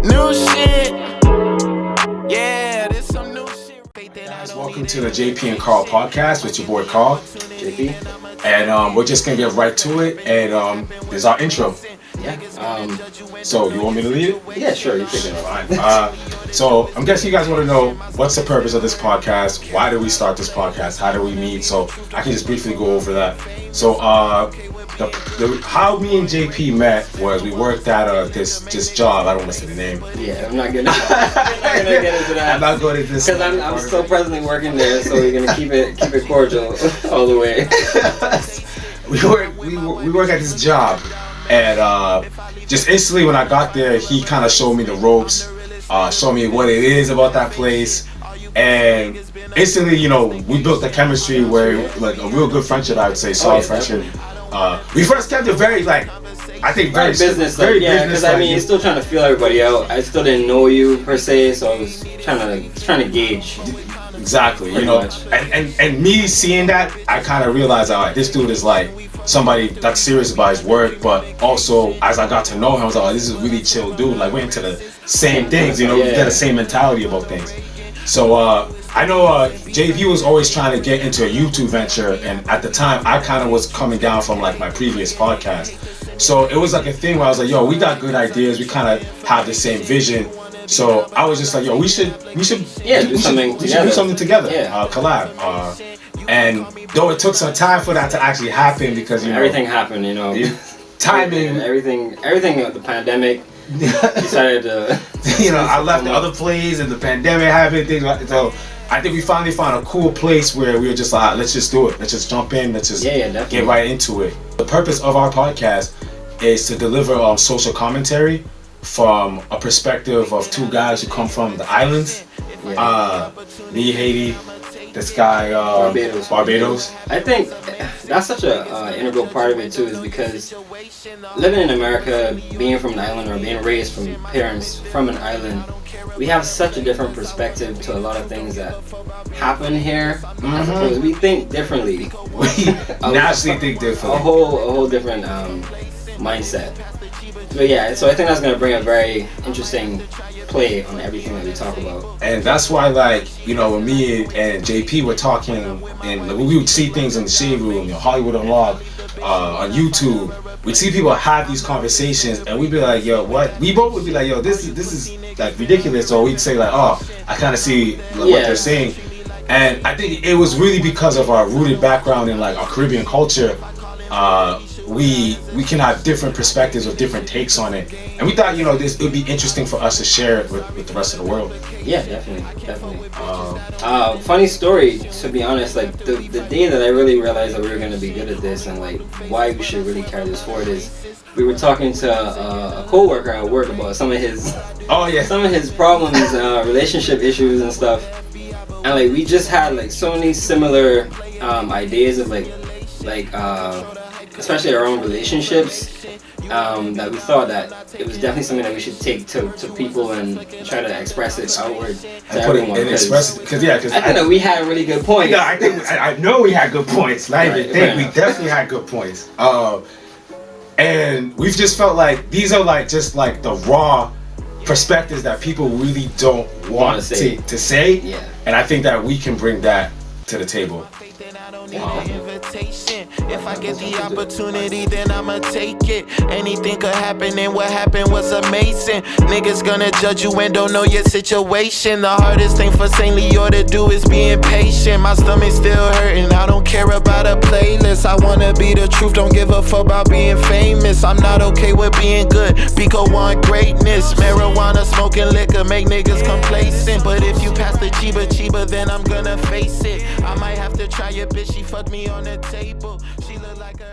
New shit. Yeah, this some new shit. Guys, welcome to the JP and Carl podcast with your boy Carl. JP. And we're just gonna get right to it. And this is our intro. Yeah. So you want me to lead it? Yeah, sure. You take it. Fine. So I'm guessing you guys want to know what's the purpose of this podcast? Why did we start this podcast? How do we meet? So I can just briefly go over that. So how me and JP met was we worked at this job. I don't want to say the name. Yeah, I'm not gonna get into that. I'm not going into this because I'm still presently working there, so we're gonna keep it cordial all the way. we work at this job, and just instantly when I got there, he kind of showed me the ropes, showed me what it is about that place, and instantly, we built the chemistry where like a real good friendship, I would say, solid friendship. We first kept it very very business, very yeah. business. Because I mean, you're still trying to feel everybody out. I still didn't know you per se, so I was trying to gauge. Exactly, much. and me seeing that, I kind of realized, this dude is like somebody that's serious about his work, but also as I got to know him, I was like, this is a really chill dude. Like we're into the same things, we get the same mentality about things. So I know JP was always trying to get into a YouTube venture, and at the time I kind of was coming down from like my previous podcast. So it was like a thing where I was like, we got good ideas, we kind of have the same vision. So I was just like, we should do something together, collab. And though it took some time for that to actually happen, because everything happened, timing, everything, the pandemic. Decided to. I left the other place, and the pandemic happened. Things like so. I think we finally found a cool place where we were just like, let's just do it. Let's just jump in. Let's just get right into it. The purpose of our podcast is to deliver social commentary from a perspective of two guys who come from the islands. Me, Haiti, this guy, Barbados. I think that's such a integral part of it too, is because living in America, being from an island or being raised from parents from an island, we have such a different perspective to a lot of things that happen here. Because we think differently. We naturally think differently. A whole different mindset. But yeah, so I think that's gonna bring a very interesting play on everything that we talk about. And that's why, when me and JP were talking, and we would see things in the shade room, Hollywood Unlocked, on YouTube, we'd see people have these conversations, and we'd be like, what? We both would be like, this is like ridiculous. Or we'd say like, I kind of see what they're saying. And I think it was really because of our rooted background in like our Caribbean culture. We can have different perspectives or different takes on it, and we thought it would be interesting for us to share it with the rest of the world. Yeah, definitely. Funny story, to be honest, like the day that I really realized that we were going to be good at this and like why we should really carry this forward is we were talking to a co-worker at work about some of his problems, relationship issues and stuff, and like we just had like so many similar ideas of like especially our own relationships, that we thought that it was definitely something that we should take to people and try to express it outward to everyone. Because I think that we had really good points. Yeah, I know we had good points. We definitely had good points. And we've just felt like these are like just like the raw perspectives that people really don't want to say. Yeah. And I think that we can bring that to the table. If I get the opportunity, then I'ma take it. Anything could happen, and what happened was amazing. Niggas gonna judge you and don't know your situation. The hardest thing for Saint Leo to do is be impatient. My stomach's still hurting, I don't care about a playlist. I wanna be the truth, don't give a fuck about being famous. I'm not okay with being good, Pico want greatness. Marijuana, smoking liquor, make niggas complacent. But if you pass the chiba, then I'm gonna face it. I might have to try your bitch, she fucked me on the table. She look like her.